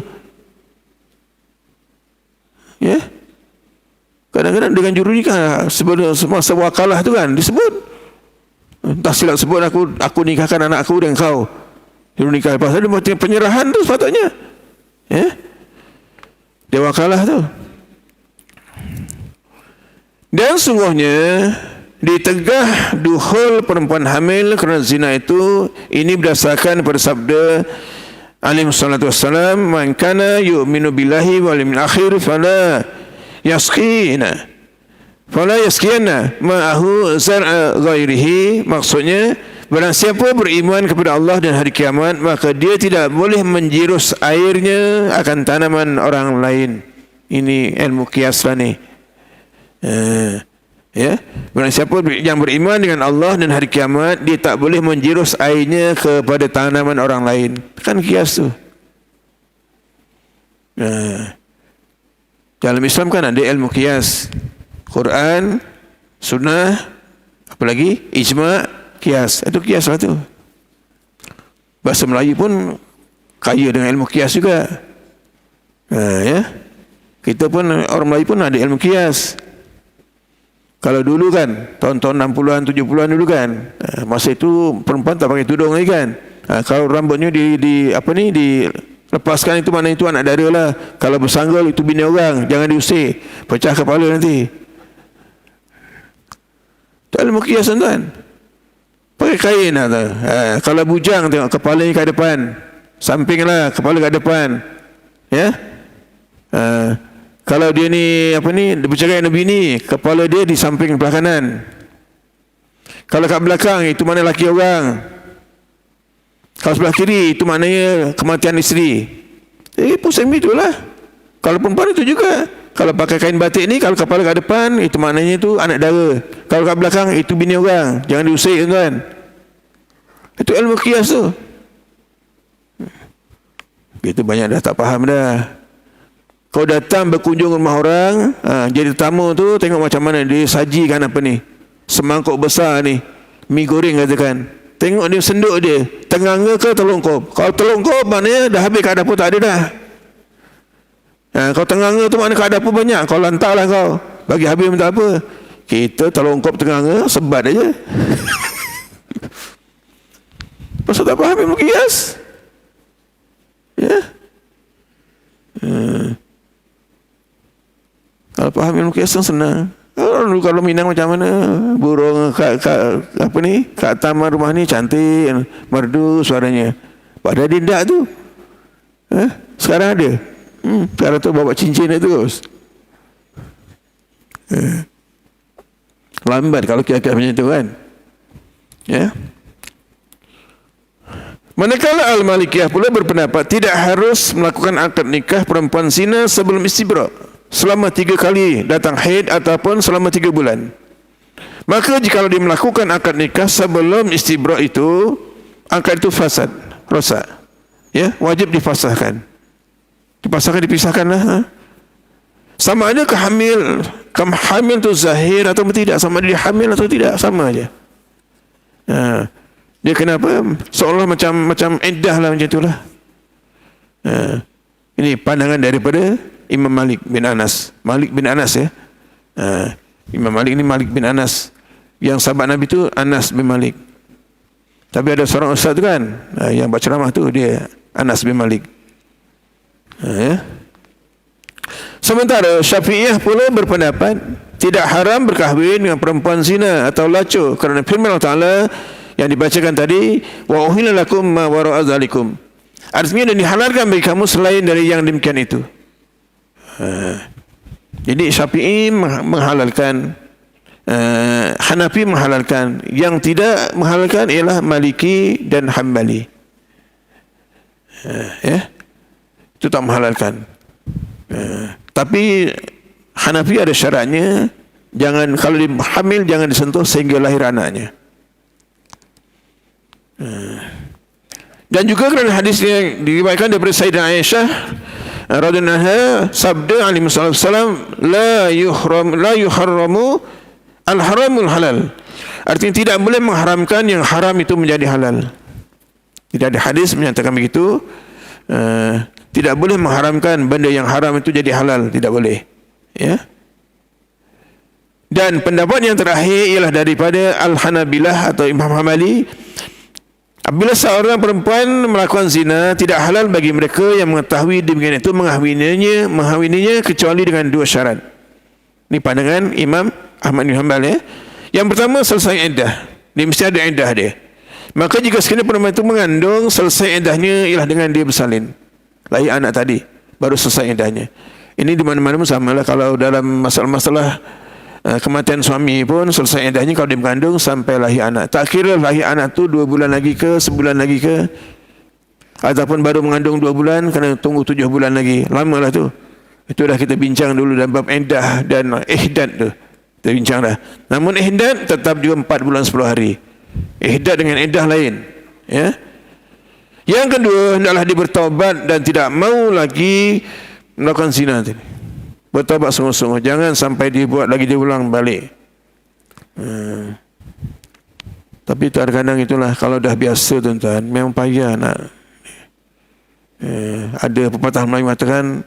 Kadang-kadang dengan juru nikah semasa wakalah tu kan disebut. Tak silap sebut aku nikahkan anak aku dengan kau. Juru nikah pasal dia macam penyerahan tu sepatutnya. Dia wakalah tu. Dan sungguhnya ditegah dukhul perempuan hamil kerana zina itu, ini berdasarkan pada sabda alaihi salatu wassalam, man kana yu'minu billahi wal yawmil akhir fala yaskina ma'ahu zar'a ghairihi. Maksudnya, barang siapa beriman kepada Allah dan hari kiamat, maka dia tidak boleh menjirus airnya akan tanaman orang lain. Ini ilmu qiyas lah ni. Barang siapa yang beriman dengan Allah dan hari kiamat, dia tak boleh menjirus airnya kepada tanaman orang lain. Kan qiyas tu. Dalam Islam kan ada ilmu qiyas. Quran, sunnah, apa lagi? Ijma', qiyas. Itu qiyas lah tu. Bahasa Melayu pun kaya dengan ilmu qiyas juga. Kita pun, orang Melayu pun ada ilmu qiyas. Kalau dulu kan, tahun-tahun 60-an, 70-an dulu kan, masa itu perempuan tak pakai tudung lagi kan. Kalau rambutnya dilepaskan, itu mana itu anak dara lah. Kalau bersanggul, itu bini orang, jangan diusir, pecah kepala nanti. Itu ilmu qiyas tuan. Pakai kain lah tu. Kalau bujang, tengok kepalanya ke depan, samping lah, kepala ke depan. Kalau dia ni dia bercerai dengan bini, kepala dia di samping belah kanan. Kalau kat belakang, itu mana laki orang. Kalau sebelah kiri, itu maknanya kematian isteri. Pusing itulah. Kalau perempuan itu juga. Kalau pakai kain batik ni, kalau kepala kat depan, itu maknanya itu anak dara. Kalau kat belakang, itu bini orang. Jangan diusik kan. Itu ilmu qiyas tu. Itu banyak dah tak faham dah. Kau datang berkunjung rumah orang, jadi tetamu tu, tengok macam mana dia sajikan semangkuk besar ni, mi goreng katakan. Tengok dia senduk dia, tenganga ke telungkup. Kalau telungkup maknanya dah habis kat dapur, tak ada dah. Kau tenganga tu maknanya kat dapur banyak, kau lantarlah kau. Bagi habis minta apa? Kita telungkup tenganga, sebat aja. Pasal tak faham ilmu qiyas. Kalau faham ilmu qiyas senang. Kalau Minang macam mana, burung kat taman rumah ni cantik, merdu suaranya. Padahal dia tak tu. Sekarang ada. Sekarang tu bawa cincin dia terus. Lambat kalau kira-kira macam tu kan. Manakala Al-Malikiyah pula berpendapat tidak harus melakukan akad nikah perempuan zina sebelum istibra, selama 3 kali datang haid ataupun selama 3 bulan. Maka jika dia melakukan akad nikah sebelum istibra itu, akad itu fasad, rosak. Wajib difasahkan. Dipisahkanlah. Sama ada hamil tu zahir atau tidak, sama ada dia hamil atau tidak, sama aja. Dia kenapa? Seolah macam iddah lah, macam itulah. Ini pandangan daripada Imam Malik bin Anas. Imam Malik ni Malik bin Anas. Yang sahabat Nabi tu Anas bin Malik. Tapi ada seorang ustaz tu kan, yang baca ceramah tu dia Anas bin Malik. Sementara Syafi'iyah pula berpendapat tidak haram berkahwin dengan perempuan zina atau lacur kerana firman Allah Ta'ala yang dibacakan tadi, wa uhilla lakum ma wara'a zalikum. Artinya dan dihalalkan bagi kamu selain dari yang demikian itu. Jadi Syafi'i menghalalkan, Hanafi menghalalkan, yang tidak menghalalkan ialah Maliki dan Hambali. Itu tak menghalalkan. Tapi Hanafi ada syaratnya, jangan, kalau dia hamil jangan disentuh sehingga lahir anaknya. Dan juga kerana hadis yang diriwayatkan daripada Sayyidah Aisyah radhiyallahu anha, sabda alaihi wasallam, la yuharramu al-haramul halal. Artinya tidak boleh mengharamkan yang haram itu menjadi halal. Tidak ada hadis menyatakan begitu. Tidak boleh mengharamkan benda yang haram itu jadi halal, tidak boleh. Ya. Dan pendapat yang terakhir ialah daripada Al-Hanabilah atau Imam Hambali. Apabila seorang perempuan melakukan zina, tidak halal bagi mereka yang mengetahui demikian itu menghawininya kecuali dengan dua syarat. Ini pandangan Imam Ahmad bin Hanbal, ya. Yang pertama, selesai iddah. Dia mesti ada iddah dia. Maka jika sekiranya perempuan itu mengandung, selesai iddahnya ialah dengan dia bersalin, lahir anak tadi, baru selesai iddahnya. Ini di mana-mana pun samalah. Kalau dalam masalah-masalah kematian suami pun selesai iddahnya kalau dia mengandung sampai lahir anak. Tak kira lahir anak tu 2 bulan lagi ke, sebulan lagi ke, ataupun baru mengandung 2 bulan, kena tunggu 7 bulan lagi. Lamalah tu. Itu dah kita bincang dulu dalam bab iddah dan ihdad tu. Kita bincang dah. Namun ihdad tetap juga 4 bulan 10 hari. Ihdad dengan iddah lain. Ya. Yang kedua, hendaklah dia bertaubat dan tidak mau lagi melakukan zina tadi. Bertaubat sungguh-sungguh. Jangan sampai dia buat lagi, dia ulang balik. Tapi terkadang itulah, kalau dah biasa tuan-tuan, memang payah nak. Ada pepatah Melayu mengatakan,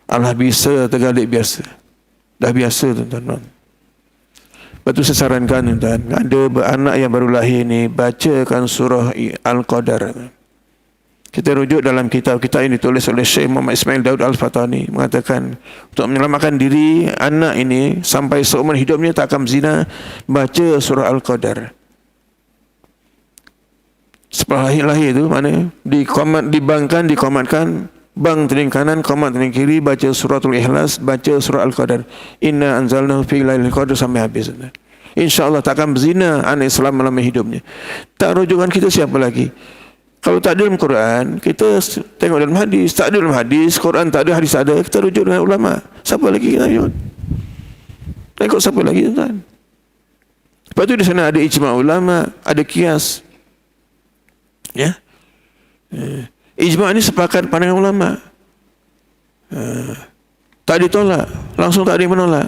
Allah bisa tergalik biasa. Dah biasa tuan-tuan. Lepas tu saya sarankan tuan-tuan, ada anak yang baru lahir ni, bacakan surah Al-Qadar. Kita rujuk dalam kitab-kitab ini ditulis oleh Syekh Muhammad Ismail Daud Al-Fatani, mengatakan untuk menyelamatkan diri anak ini sampai seumur hidupnya tak akan zina, baca surah Al-Qadar. Setelah lahir tu mana dikomatkan, bang teling kanan, komat teling kiri, baca suratul Ikhlas, baca surah Al-Qadar. Inna anzalnahu fi lailatul qadr sampai habis. InsyaAllah tak akan berzina anak Islam dalam hidupnya. Tak rujukan kita siapa lagi? Kalau tak ada dalam Quran, kita tengok dalam hadis. Tak ada dalam hadis, Quran tak ada, hadis tak ada, kita rujuk dengan ulama. Siapa lagi kita rujuk? Tengok siapa lagi tuan? Lepas tu di sana ada ijma' ulama, ada kias. Ya. Ijma' ni sepakat pandangan ulama. Tak ditolak, langsung tak ada yang menolak.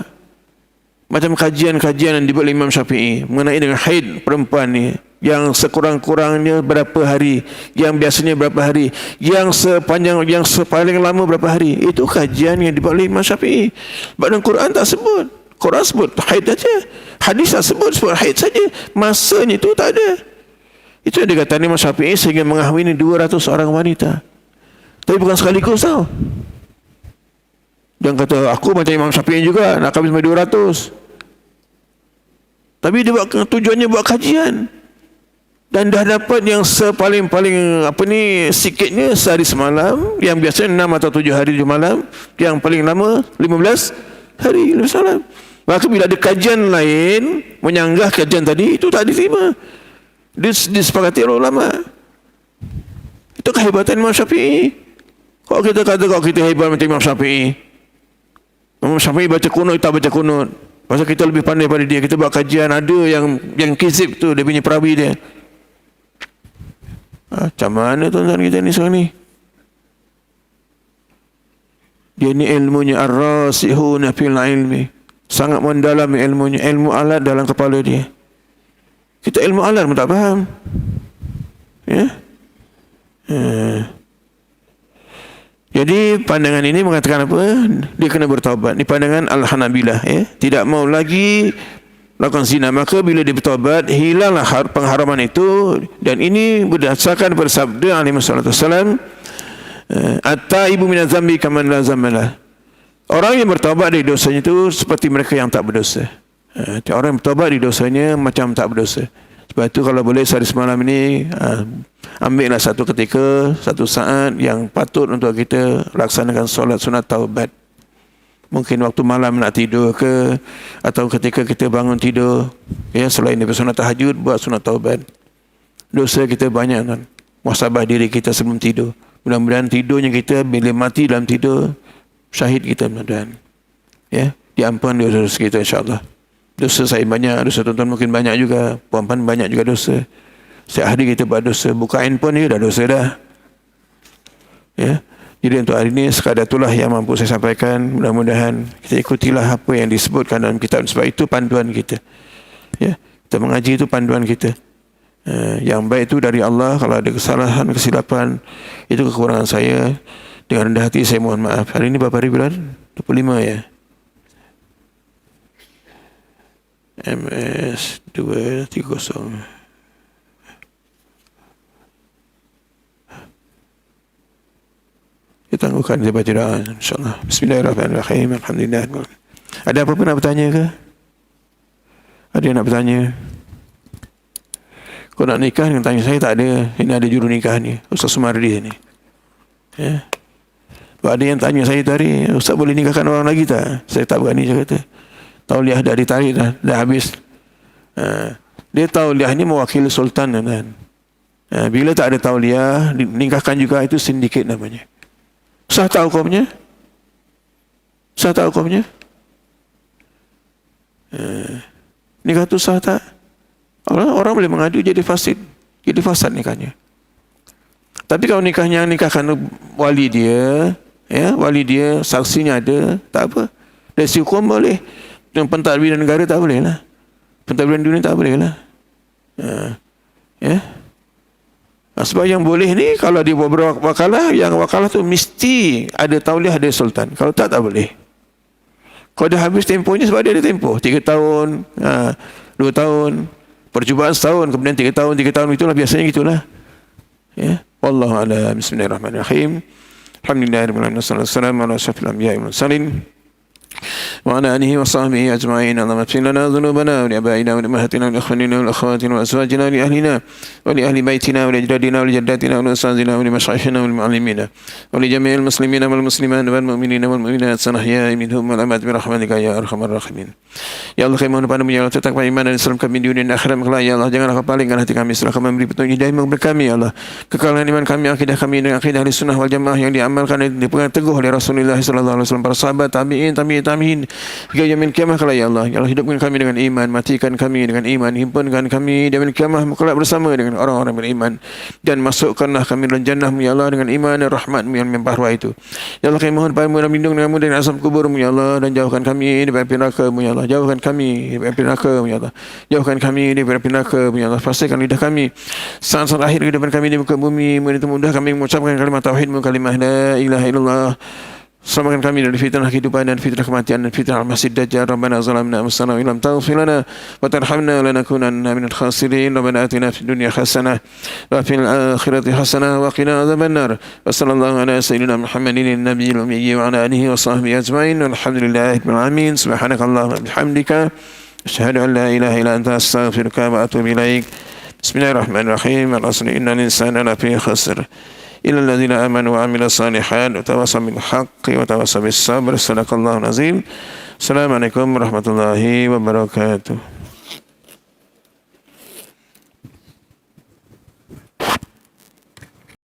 Macam kajian-kajian yang dibuat Imam Syafi'i mengenai dengan haid perempuan ni, yang sekurang-kurangnya berapa hari, yang biasanya berapa hari, yang paling lama berapa hari. Itu kajian yang dibuat oleh Imam Syafi'i. Sebab dalam Quran tak sebut. Quran sebut haid saja, hadis tak sebut haid saja. Masanya itu tak ada. Itu yang dikatakan Imam Syafi'i sehingga mengahwini 200 orang wanita. Tapi bukan sekaligus tau. Jangan kata aku macam Imam Syafi'i juga nak kahwin sampai 200. Tapi dia buat tujuannya buat kajian. Dan dah dapat yang paling sikitnya sehari semalam, yang biasanya 6 atau 7 hari 7 malam, yang paling lama 15 hari 15 malam. Maka bila ada kajian lain menyanggah kajian tadi, itu tak diterima. Disepakati oleh ulama. Itu kehebatan Imam Syafi'i. Kalau kita kata kalau kita hebat macam Imam Syafi'i, Imam Syafi'i baca kunut, tak baca kunut, pasal kita lebih pandai pada dia, kita buat kajian, ada yang kizib tu, dia punya perawi dia. Macam mana tuan-tuan kita ni sekarang ni? Dia ni ilmunya ar-rasihuna fil ilmi, sangat mendalam ilmunya, ilmu alat dalam kepala dia. Kita ilmu alat pun tak faham. Ya. Jadi pandangan ini mengatakan apa? Dia kena bertaubat. Ini pandangan Al-Hanabilah, ya. Tidak mau lagi lakukan zina, maka bila dia bertaubat, hilanglah pengharaman itu. Dan ini berdasarkan pada sabda alaihi wasallam, at-taibu minaz zambi kaman la zambalah. Orang yang bertaubat dari dosanya itu seperti mereka yang tak berdosa. Orang yang bertaubat dari dosanya macam tak berdosa. Sebab itu kalau boleh sehari semalam ini, ambillah satu ketika, satu saat yang patut untuk kita laksanakan solat sunat taubat. Mungkin waktu malam nak tidur ke, atau ketika kita bangun tidur, ya, selain daripada sunat tahajud, buat sunat taubat. Dosa kita banyak kan. Muhasabah diri kita sebelum tidur. Mudah-mudahan tidurnya kita bila mati dalam tidur, syahid kita mudah-mudahan. Ya, diampun dosa kita insya-Allah. Dosa saya banyak, dosa tuan-tuan mungkin banyak juga, puan-puan banyak juga dosa. Setiap hari kita buat dosa, buka handphone je dah dosa dah. Ya. Jadi untuk hari ini sekadar itulah yang mampu saya sampaikan. Mudah-mudahan kita ikutilah apa yang disebutkan dalam kitab. Sebab itu panduan kita. Ya. Kita mengaji itu panduan kita. Yang baik itu dari Allah. Kalau ada kesalahan, kesilapan, itu kekurangan saya. Dengan rendah hati saya mohon maaf. Hari ini berapa hari bulan? 25 ya. MS 230. Kita tangguhkan dia baca doa insyaAllah. Bismillahirrahmanirrahim. Alhamdulillah. Ada apa-apa nak bertanya ke? Ada yang nak bertanya? Kau nak nikah dengan tanya saya, tak ada. Ini ada juru nikah ni, Ustaz Sumardi ni. Ya. Kalau ada yang tanya saya tadi, Ustaz boleh nikahkan orang lagi tak? Saya tak berani, saya kata. Tauliah dah ditarik dah habis. Dia tauliah ni mewakili sultan kan. Bila tak ada tauliah, nikahkan juga, itu sindiket namanya. Sah tak hukumnya? Sah tak hukumnya? Nikah tu sah tak? Orang boleh mengadu jadi fasid. Jadi fasad nikahnya. Tapi kalau nikahnya nikahkan wali dia, ya, wali dia, saksinya ada, tak apa. Dari segi hukum boleh. Yang pentadbiran negara tak boleh lah. Pentadbiran dunia tak boleh lah. Ya. Sebab yang boleh ni, kalau dia buat berwakalah, yang wakalah tu mesti ada tauliah dari sultan. Kalau tak boleh. Kalau dah habis tempohnya, sebab dia ada tempoh 3 tahun, 2 tahun, percubaan setahun, kemudian 3 tahun, itulah biasanya gitulah. Ya. Wallahu a'lam. Bismillahirrahmanirrahim. Alhamdulillahirabbil alamin. Wassalamu ala asyrafil anbiya'i wal mursalin. وعلى آله وصحبه أجمعين. اللهم اغفر لنا ذنوبنا ولآبائنا ولأمهاتنا ولإخواننا ولأخواتنا وأزواجنا ولأهلنا ولأهل بيتنا ولأجدادنا ولجداتنا ولأستاذنا ولمشايخنا ولمعلمينا ولجميع المسلمين والمسلمات والمؤمنين والمؤمنات الأحياء منهم والأموات برحمتك يا أرحم الراحمين. Ya Allah, kami mohon padamu, ya Allah, tetapkan iman dan Islam kami di dunia dan akhirat kelak, ya Allah. Janganlah kau palingkan hati kami setelah kau memberi petunjuk hidayah kepada kami, ya Allah. Kekalkan iman kami, akidah kami dengan akidah ahli sunnah wal jamaah yang diamalkan dan dipegang teguh oleh Rasulullah sallallahu alaihi wasallam, para sahabat, tabi'in, tabi'in hingga yaumil qiyamah kelak, ya Allah. Ya Allah, hidupkan kami dengan iman, matikan kami dengan iman, himpunkan kami di yaumil qiyamah kelak bersama dengan orang-orang beriman, dan masukkanlah kami dalam jannah-Mu, ya Allah, dengan iman dan rahmat-Mu yang mempahwa itu. Ya Allah, kami mohon padamu dan lindung denganmu dari azab kubur-Mu, ya Allah, dan jauhkan kami dari api neraka-Mu, ya Allah. Jauhkan kami dari api neraka-Mu, ya Allah. Jauhkan kami dari api neraka-Mu, ya Allah. Pastikan lidah kami saat-saat akhir kehidupan kami di muka bumi, menjadi mudah kami mengucapkan kalimat tauhid-Mu, kalimat la ilaha illallah. Selamatkan kami dari fitnah kehidupan dan fitnah kematian dan fitnah al-masih dajjal. Rabbana zalamna anfusana wa illam taghfir lana wa tarhamna lanakunanna minal khasirin. Rabbana atina fid dunya hasanah wa fil akhirati hasanah wa qina adzabannar. Wa sallallahu ala sayyidina Muhammadin nabiyil ummi wa ala alihi wa sahbihi ajma'in. Walhamdulillahirabbil alamin. Subhanakallahumma wa bihamdika asyhadu an la ilaha illa anta astaghfiruka wa atubu ilaik. Bismillahirrahmanirrahim. Al-asri innal insana lafi khusr إلى الذين آمنوا وعملوا الصالحات وتواصوا بالحق وتواصوا بالصبر. صدق الله العظيم. السلام عليكم ورحمة الله وبركاته.